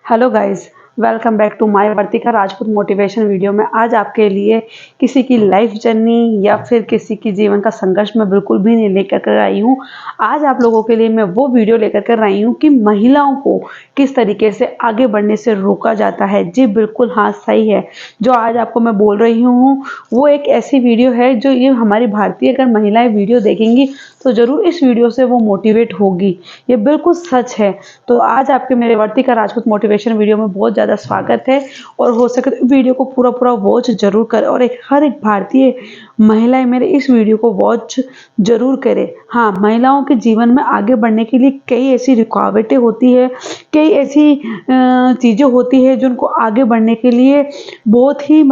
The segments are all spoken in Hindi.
Hello guys, welcome back to my Vartika Rajput motivation video में। आज आपके लिए किसी की लाइफ जर्नी या फिर किसी की जीवन का संघर्ष मैं बिल्कुल भी नहीं लेकर कर आई हूँ। आज आप लोगों के लिए मैं वो वीडियो लेकर कर आई हूँ कि महिलाओं को किस तरीके से आगे बढ़ने से रोका जाता है। जी बिल्कुल, हाँ सही है। जो आज आपको मैं बोल रही हूँ वो एक ऐसी वीडियो है जो ये हमारी भारतीय अगर महिलाएं वीडियो देखेंगी तो जरूर इस वीडियो से वो मोटिवेट होगी। ये बिल्कुल सच है। तो आज आपके मेरे वर्तिका राजपूत मोटिवेशन वीडियो में बहुत ज़्यादा स्वागत है और हो सके तो वीडियो को पूरा पूरा वॉच जरूर करें और हर एक भारतीय महिलाएं मेरे इस वीडियो को वॉच जरूर करें। हाँ, महिलाओं के जीवन में आगे बढ़ने के लिए कई ऐसी रुकावटें होती है, कई ऐसी चीज़ें होती है जिनको आगे बढ़ने के लिए बहुत ही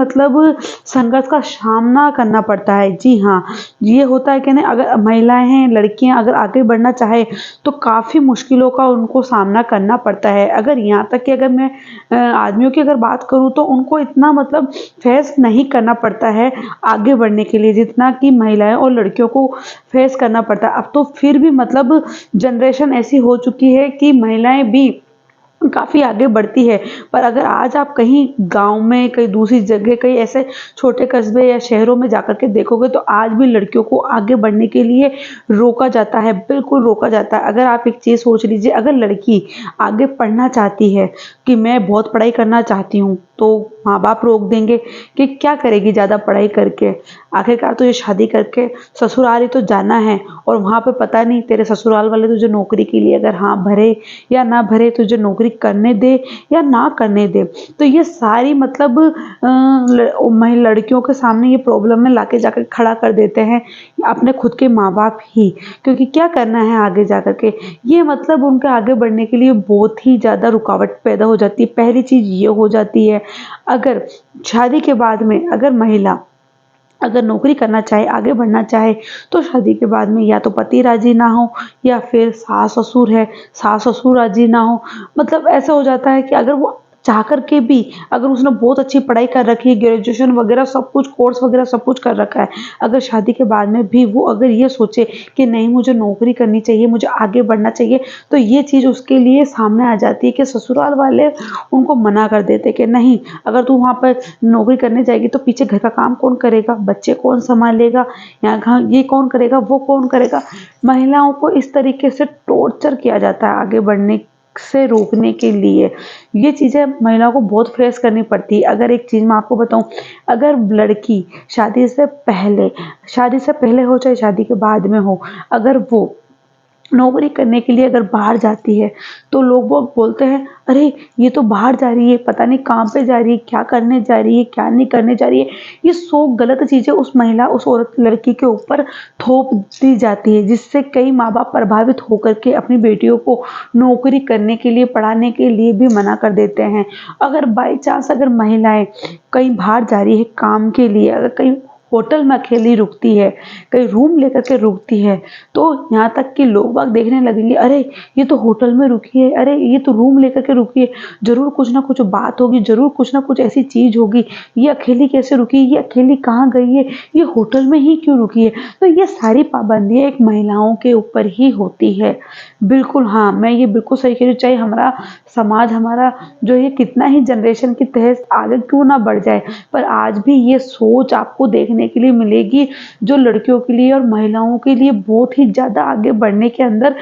संघर्ष का सामना करना पड़ता है। जी हाँ, ये होता है कि नहीं, अगर महिलाएं हैं, लड़कियां अगर आगे बढ़ना चाहे तो काफ़ी मुश्किलों का उनको सामना करना पड़ता है। अगर यहाँ तक कि अगर मैं आदमियों की अगर बात करूँ तो उनको इतना फेस नहीं करना पड़ता है आगे बढ़ने के लिए जितना कि महिलाएं और लड़कियों को फेस करना पड़ता है। अब तो फिर भी जनरेशन ऐसी हो चुकी है कि महिलाएं भी काफ़ी आगे बढ़ती है। पर अगर आज आप कहीं गाँव में, कहीं दूसरी जगह, कहीं ऐसे छोटे कस्बे या शहरों में जाकर के देखोगे तो आज भी लड़कियों को आगे बढ़ने के लिए रोका जाता है, बिल्कुल रोका जाता है। अगर आप एक चीज़ सोच लीजिए, अगर लड़की आगे पढ़ना चाहती है कि मैं बहुत पढ़ाई करना चाहती हूँ तो माँ बाप रोक देंगे कि क्या करेगी ज़्यादा पढ़ाई करके, आखिरकार तुझे शादी करके ससुराल ही तो जाना है और वहाँ पे पता नहीं तेरे ससुराल वाले तुझे नौकरी के लिए अगर हाँ भरे या ना भरे, तुझे नौकरी करने दे या ना करने दे। तो ये सारी लड़कियों के सामने ये प्रॉब्लम में लाके जाकर खड़ा कर देते हैं अपने खुद के माँ बाप ही, क्योंकि क्या करना है आगे जाकर के, ये उनके आगे बढ़ने के लिए बहुत ही ज़्यादा रुकावट पैदा हो जाती है। पहली चीज़ ये हो जाती है, अगर शादी के बाद में अगर महिला अगर नौकरी करना चाहे, आगे बढ़ना चाहे तो शादी के बाद में या तो पति राजी ना हो या फिर सास ससुर है, सास ससुर राजी ना हो। ऐसा हो जाता है कि अगर वो चाह कर के भी, अगर उसने बहुत अच्छी पढ़ाई कर रखी है, ग्रेजुएशन वगैरह सब कुछ, कोर्स वगैरह सब कुछ कर रखा है, अगर शादी के बाद में भी वो अगर ये सोचे कि नहीं मुझे नौकरी करनी चाहिए, मुझे आगे बढ़ना चाहिए, तो ये चीज़ उसके लिए सामने आ जाती है कि ससुराल वाले उनको मना कर देते कि नहीं, अगर तू वहाँ पर नौकरी करने जाएगी तो पीछे घर का काम कौन करेगा, बच्चे कौन संभालेगा, यहाँ ये कौन करेगा, वो कौन करेगा। महिलाओं को इस तरीके से टॉर्चर किया जाता है आगे बढ़ने से रोकने के लिए। ये चीज़ें महिलाओं को बहुत फेस करनी पड़ती है। अगर एक चीज़ मैं आपको बताऊं, अगर लड़की शादी से पहले हो चाहे शादी के बाद में हो, अगर वो नौकरी करने के लिए अगर बाहर जाती है तो लोग वो बोलते हैं, अरे ये तो बाहर जा रही है, पता नहीं कहाँ पे जा रही है, क्या करने जा रही है, क्या नहीं करने जा रही है। ये सौ गलत चीज़ें उस औरत लड़की के ऊपर थोप दी जाती है, जिससे कई माँ बाप प्रभावित होकर के अपनी बेटियों को नौकरी करने के लिए, पढ़ाने के लिए भी मना कर देते हैं। अगर बाई चांस अगर महिलाएं कहीं बाहर जा रही है काम के लिए, अगर कहीं होटल में अकेली रुकती है, कहीं रूम लेकर के रुकती है, तो यहाँ तक कि लोग बाग देखने लगेंगे, अरे ये तो होटल में रुकी है, अरे ये तो रूम लेकर के रुकी है, जरूर कुछ ना कुछ बात होगी, जरूर कुछ ना कुछ ऐसी चीज होगी, ये अकेली कैसे रुकी, ये अकेली कहाँ गई है, ये होटल में ही क्यों रुकी है। तो ये सारी पाबंदियां एक महिलाओं के ऊपर ही होती है। बिल्कुल हाँ, मैं ये बिल्कुल सही कह रही हूँ। चाहे हमारा समाज, हमारा जो ये कितना ही जनरेशन की तहत आगे क्यों ना बढ़ जाए, पर आज भी ये सोच आपको देखने के लिए मिलेगी जो लड़कियों के लिए और महिलाओं के लिए बहुत ही ज़्यादा आगे बढ़ने के अंदर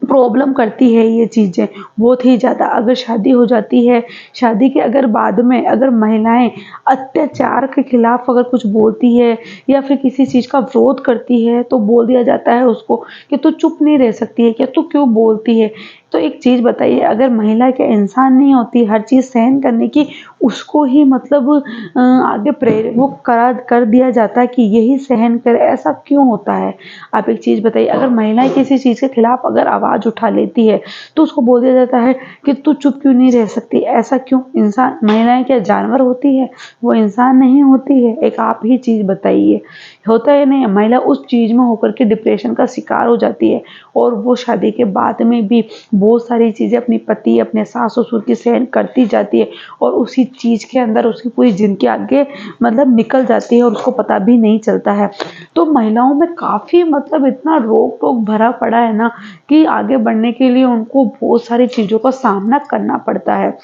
प्रॉब्लम करती है। ये चीज़ें बहुत ही ज़्यादा, अगर शादी हो जाती है, शादी के अगर बाद में अगर महिलाएं अत्याचार के खिलाफ अगर कुछ बोलती है या फिर किसी चीज़ का विरोध करती है तो बोल दिया जाता है उसको कि तू चुप नहीं रह सकती है क्या, तू क्यों बोलती है। तो एक चीज़ बताइए, अगर महिला क्या इंसान नहीं होती हर चीज़ सहन करने की, उसको ही आगे प्रेरित वो कर दिया जाता है कि यही सहन करे, ऐसा क्यों होता है। आप एक चीज़ बताइए, अगर महिलाएं किसी चीज़ के खिलाफ अगर आवाज़ उठा लेती है तो उसको बोल दिया जाता है कि तू चुप क्यों नहीं रह सकती, ऐसा क्यों। इंसान, महिलाएं क्या जानवर होती है, वो इंसान नहीं होती है। एक आप ही चीज़ बताइए होता है नहीं, महिला उस चीज़ में होकर के डिप्रेशन का शिकार हो जाती है और वो शादी के बाद में भी बहुत सारी चीज़ें अपने पति, अपने सास-ससुर की सहन करती जाती है और उसी चीज़ के अंदर उसकी पूरी ज़िंदगी आगे मतलब निकल जाती है और उसको पता भी नहीं चलता है। तो महिलाओं में काफ़ी मतलब इतना रोक-टोक भरा पड़ा है ना कि आगे बढ़ने के लिए उनको बहुत सारी चीज़ों का सामना करना पड़ता है।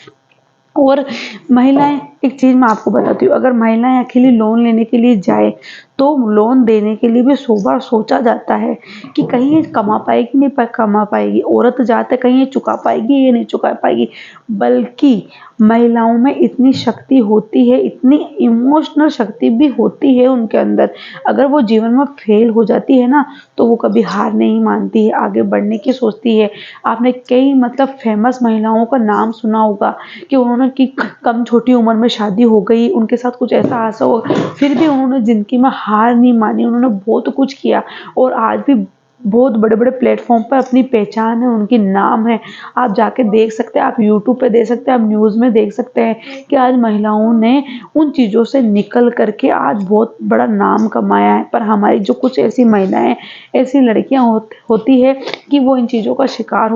और महिलाएँ एक चीज़ मैं आपको बताती हूँ, अगर महिलाएँ अकेली लोन लेने के लिए जाएँ, तो लोन देने के लिए भी 100 बार सोचा जाता है कि कहीं ये कमा पाएगी, नहीं कमा पाएगी। औरत जाते कहीं ये चुका पाएगी, ये नहीं चुका पाएगी। बल्कि महिलाओं में इतनी शक्ति होती है, इतनी इमोशनल शक्ति भी होती है उनके अंदर। अगर वो जीवन में फ़ेल हो जाती है ना, तो वो कभी हार नहीं मानती है, आगे बढ़ने की सोचती है। आपने कई मतलब फ़ेमस महिलाओं का नाम सुना होगा कि उन्होंने कि कम छोटी उम्र में शादी हो गई, उनके साथ कुछ ऐसा हादसा हुआ, फिर भी उन्होंने ज़िंदगी में हार नहीं मानी, उन्होंने बहुत कुछ किया और आज भी बहुत बड़े-बड़े प्लेटफ़ॉर्म पर अपनी पहचान है, उनकी नाम है। आप जाके देख सकते हैं, आप यूट्यूब पे देख सकते हैं, आप न्यूज़ में देख सकते हैं कि आज महिलाओं ने उन चीज़ों से निकल कर के आज बहुत बड़ा नाम कमाया है। पर हमारी जो कुछ ऐसी महिलाएँ, ऐसी लड़कियाँ होती है कि वो इन चीज़ों का शिकार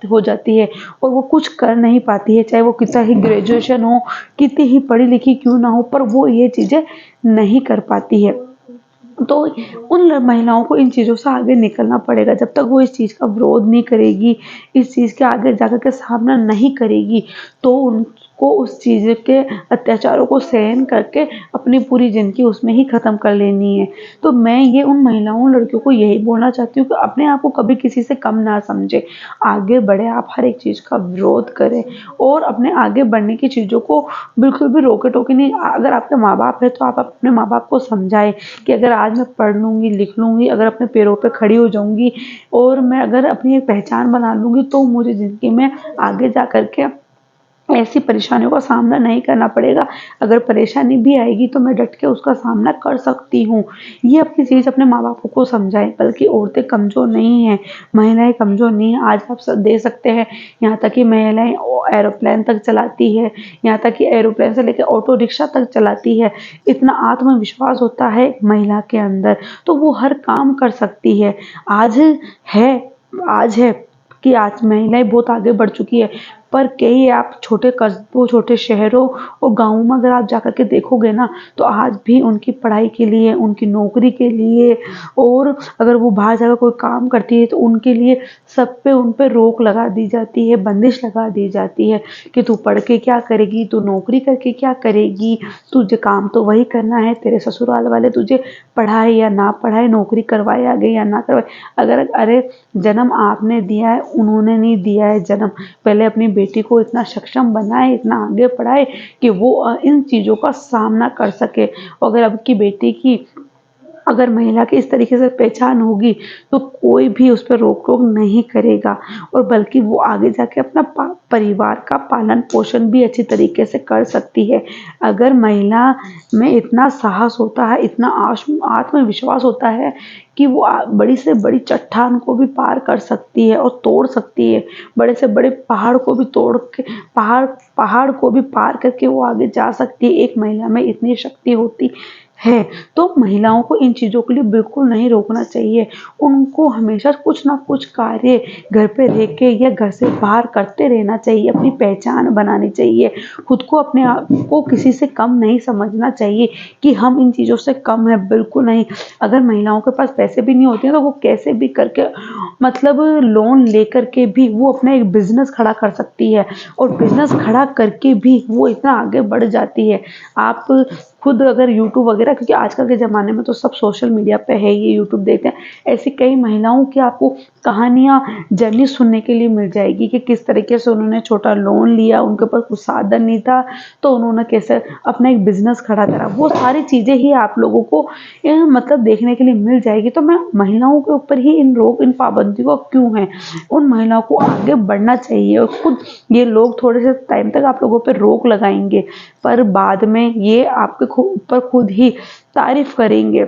हो जाती है और वो कुछ कर नहीं पाती है, चाहे वो कितना ही ग्रेजुएशन हो, कितनी ही पढ़ी-लिखी क्यों ना हो, पर वो ये चीज़ें नहीं कर पाती है। तो उन महिलाओं को इन चीज़ों से आगे निकलना पड़ेगा। जब तक वो इस चीज़ का विरोध नहीं करेगी, इस चीज़ के आगे जाकर के सामना नहीं करेगी, तो उनको उस चीज़ के अत्याचारों को सहन करके अपनी पूरी ज़िंदगी उसमें ही ख़त्म कर लेनी है। तो मैं ये उन महिलाओं, लड़कियों को यही बोलना चाहती हूँ कि अपने आप को कभी किसी से कम ना समझें। आगे बढ़ें, आप हर एक चीज़ का विरोध करें और अपने आगे बढ़ने की चीज़ों को बिल्कुल भी रोके-टोके नहीं। अगर आपके माँ-बाप हैं, तो आप अपने माँ-बाप को समझाएँ कि अगर आज मैं पढ़ लूँगी, लिख लूँगी, अगर अपने पैरों पे खड़ी हो जाऊँगी और मैं अगर अपनी एक पहचान बना लूँगी, तो मुझे ज़िंदगी में आगे जा कर के ऐसी परेशानियों का सामना नहीं करना पड़ेगा। अगर परेशानी भी आएगी तो मैं डट के उसका सामना कर सकती हूँ। ये अपनी चीज़ अपने माँ-बापों को समझाएँ, बल्कि औरतें कमज़ोर नहीं हैं, महिलाएँ कमज़ोर नहीं हैं। आज आप दे सकते हैं, यहाँ तक कि महिलाएँ एरोप्लेन तक चलाती है, यहाँ तक कि एरोप्लेन से लेके ऑटो रिक्शा तक चलाती है। इतना आत्मविश्वास होता है एक महिला के अंदर, तो वो हर काम कर सकती है। है आज है कि आज महिलाएँ बहुत आगे बढ़ चुकी है। पर कई आप छोटे कस्बों, छोटे शहरों और गाँवों में अगर आप जाकर के देखोगे ना, तो आज भी उनकी पढ़ाई के लिए, उनकी नौकरी के लिए और अगर वो बाहर जाकर कोई काम करती है, तो उनके लिए सब पे उन पे रोक लगा दी जाती है, बंदिश लगा दी जाती है कि तू पढ़ के क्या करेगी, तू नौकरी करके क्या करेगी, तुझे काम तो वही करना है, तेरे ससुराल वाले तुझे पढ़ाए या ना पढ़ाए, नौकरी करवाए आगे या ना करवाए। अगर अरे जन्म आपने दिया है, उन्होंने नहीं दिया है जन्म। पहले अपनी बेटी को इतना सक्षम बनाए, इतना आगे बढ़ाए कि वो इन चीज़ों का सामना कर सके। अगर अब की बेटी की अगर महिला की इस तरीके से पहचान होगी, तो कोई भी उस पे रोक-टोक नहीं करेगा और बल्कि वो आगे जाके अपना परिवार का पालन-पोषण भी अच्छी तरीके से कर सकती है। अगर महिला में इतना साहस होता है, इतना आत्मविश्वास होता है कि वो बड़ी से बड़ी चट्टान को भी पार कर सकती है और तोड़ सकती है। बड़े से बड़े पहाड़ को भी तोड़ के पहाड़ पहाड़ को भी पार करके वो आगे जा सकती है। एक महिला में इतनी शक्ति होती है, तो महिलाओं को इन चीज़ों के लिए बिल्कुल नहीं रोकना चाहिए। उनको हमेशा कुछ ना कुछ कार्य घर पे रह के या घर से बाहर करते रहना चाहिए, अपनी पहचान बनानी चाहिए। खुद को अपने आप को किसी से कम नहीं समझना चाहिए कि हम इन चीज़ों से कम हैं, बिल्कुल नहीं। अगर महिलाओं के पास पैसे भी नहीं होते हैं, तो वो कैसे भी करके मतलब लोन लेकर के भी वो अपना एक बिज़नेस खड़ा कर सकती है और बिज़नेस खड़ा करके भी वो इतना आगे बढ़ जाती है। आप खुद अगर यूट्यूब वगैरह, क्योंकि आजकल के ज़माने में तो सब सोशल मीडिया पे है, ये यूट्यूब देखते हैं। ऐसी कई महिलाओं की आपको कहानियाँ, जर्नी सुनने के लिए मिल जाएगी कि किस तरीके से उन्होंने छोटा लोन लिया, उनके पास कुछ साधन नहीं था, तो उन्होंने कैसे अपना एक बिज़नेस खड़ा करा। वो सारी चीज़ें ही आप लोगों को मतलब देखने के लिए मिल जाएगी। तो मैं महिलाओं के ऊपर ही इन पाबंदियों का क्यों है? उन महिलाओं को आगे बढ़ना चाहिए और खुद ये लोग थोड़े से टाइम तक आप लोगों पे रोक लगाएँगे, पर बाद में ये आपके ऊपर खुद ही तारीफ़ करेंगे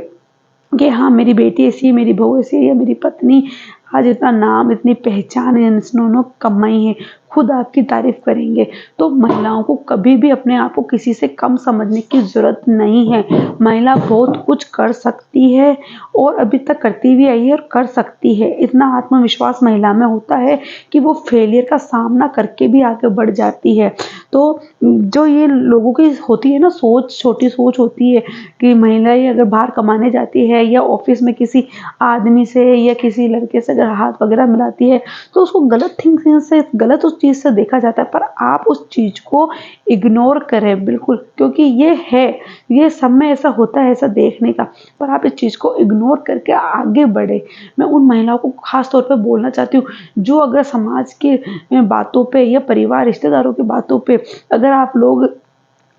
कि हाँ, मेरी बेटी ऐसी है, मेरी बहू ऐसी है या मेरी पत्नी आज इतना नाम, इतनी पहचान इन्होंने कमाई है, खुद आपकी तारीफ करेंगे। तो महिलाओं को कभी भी अपने आप को किसी से कम समझने की ज़रूरत नहीं है। महिला बहुत कुछ कर सकती है और अभी तक करती भी आई है और कर सकती है। इतना आत्मविश्वास महिला में होता है कि वो फेलियर का सामना करके भी आगे बढ़ जाती है। तो जो ये लोगों की होती है ना सोच, छोटी सोच होती है कि महिलाएं अगर बाहर कमाने जाती है या ऑफिस में किसी आदमी से या किसी लड़के से अगर हाथ वगैरह मिलाती है तो उसको गलत थिंकिंग से, गलत उस चीज़ से देखा जाता है। पर आप उस चीज़ को इग्नोर करें बिल्कुल, क्योंकि ये है, ये सब में ऐसा होता है ऐसा देखने का, पर आप इस चीज़ को इग्नोर करके आगे बढ़े। मैं उन महिलाओं को खास तौर पे बोलना चाहती हूँ जो अगर समाज के बातों पे या परिवार रिश्तेदारों की बातों पे अगर आप लोग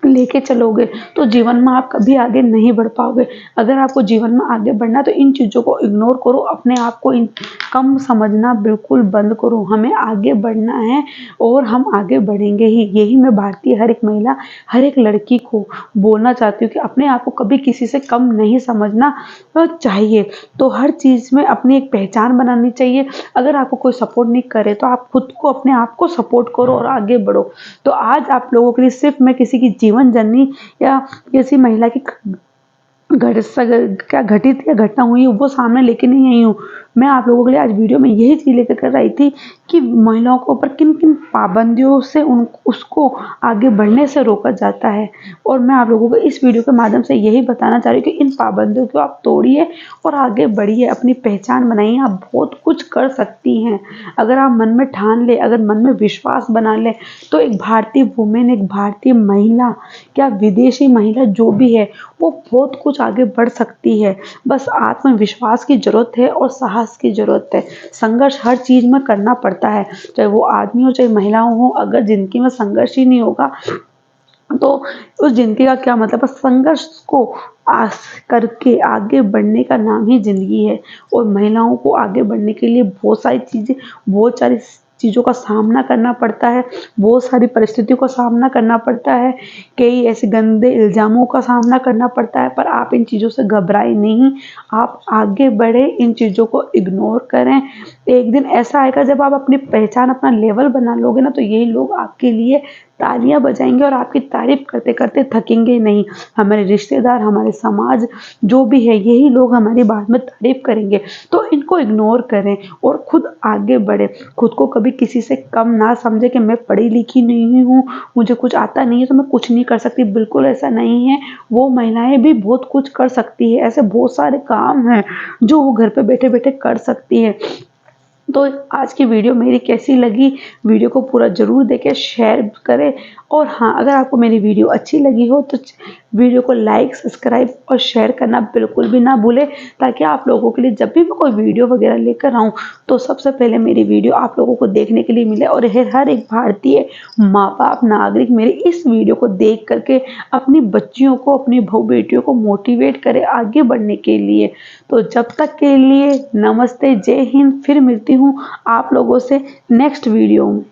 लेके चलोगे तो जीवन में आप कभी आगे नहीं बढ़ पाओगे। अगर आपको जीवन में आगे बढ़ना है तो इन चीज़ों को इग्नोर करो, अपने आप को इन कम समझना बिल्कुल बंद करो। हमें आगे बढ़ना है और हम आगे बढ़ेंगे ही। यही मैं भारतीय हर एक महिला, हर एक लड़की को बोलना चाहती हूँ कि अपने आप को कभी किसी से कम नहीं समझना चाहिए। तो हर चीज़ में अपनी एक पहचान बनानी चाहिए। अगर आपको कोई सपोर्ट नहीं करे तो आप खुद को, अपने आप को सपोर्ट करो और आगे बढ़ो। तो आज आप लोगों के लिए सिर्फ मैं किसी की जीवन जर्नी या किसी महिला की क्या घटित या घटना हुई वो सामने लेके नहीं आई हूँ। मैं आप लोगों के लिए आज वीडियो में यही चीज़ लेकर कर रही थी कि महिलाओं के ऊपर किन किन पाबंदियों से उसको आगे बढ़ने से रोका जाता है। और मैं आप लोगों को इस वीडियो के माध्यम से यही बताना चाह रही हूँ कि इन पाबंदियों को आप तोड़िए और आगे बढ़िए, अपनी पहचान बनाइए। आप बहुत कुछ कर सकती हैं अगर आप मन में ठान ले, अगर मन में विश्वास बना ले तो एक भारतीय वुमेन, एक भारतीय महिला, क्या विदेशी महिला जो भी है, वो बहुत कुछ आगे बढ़ सकती है। बस आत्मविश्वास की ज़रूरत है और साहस की ज़रूरत है। संघर्ष हर चीज़ में करना पड़ता है, चाहे वो आदमी हो चाहे महिलाओं हो। अगर ज़िंदगी में संघर्ष ही नहीं होगा तो उस ज़िंदगी का क्या मतलब है। संघर्ष को करके आगे बढ़ने का नाम ही ज़िंदगी है। और महिलाओं को आगे बढ़ने के लिए बहुत सारी चीज़ों का सामना करना पड़ता है, बहुत सारी परिस्थितियों का सामना करना पड़ता है, कई ऐसे गंदे इल्ज़ामों का सामना करना पड़ता है। पर आप इन चीज़ों से घबराएं नहीं, आप आगे बढ़ें, इन चीज़ों को इग्नोर करें। एक दिन ऐसा आएगा जब आप अपनी पहचान, अपना लेवल बना लोगे ना, तो यही लोग आपके लिए तालियां बजाएंगे और आपकी तारीफ करते करते थकेंगे नहीं। हमारे रिश्तेदार, हमारे समाज जो भी है, यही लोग हमारी बाद में तारीफ करेंगे। तो इनको इग्नोर करें और खुद आगे बढ़े। खुद को कभी किसी से कम ना समझे कि मैं पढ़ी लिखी नहीं हूँ, मुझे कुछ आता नहीं है तो मैं कुछ नहीं कर सकती। बिल्कुल ऐसा नहीं है। वो महिलाएं भी बहुत कुछ कर सकती है। ऐसे बहुत सारे काम हैं जो वो घर पे बैठे बैठे कर सकती है। तो आज की वीडियो मेरी कैसी लगी, वीडियो को पूरा ज़रूर देखें, शेयर करें। और हाँ, अगर आपको मेरी वीडियो अच्छी लगी हो तो वीडियो को लाइक, सब्सक्राइब और शेयर करना बिल्कुल भी ना भूलें, ताकि आप लोगों के लिए जब भी मैं कोई वीडियो वगैरह लेकर आऊँ तो सबसे पहले मेरी वीडियो आप लोगों को देखने के लिए मिले। और हर एक भारतीय माँ बाप, नागरिक मेरे इस वीडियो को देख करके अपनी बच्चियों को, अपनी बहू बेटियों को मोटिवेट करे आगे बढ़ने के लिए। तो जब तक के लिए नमस्ते, जय हिंद। फिर मिलती हूँ आप लोगों से नेक्स्ट वीडियो में।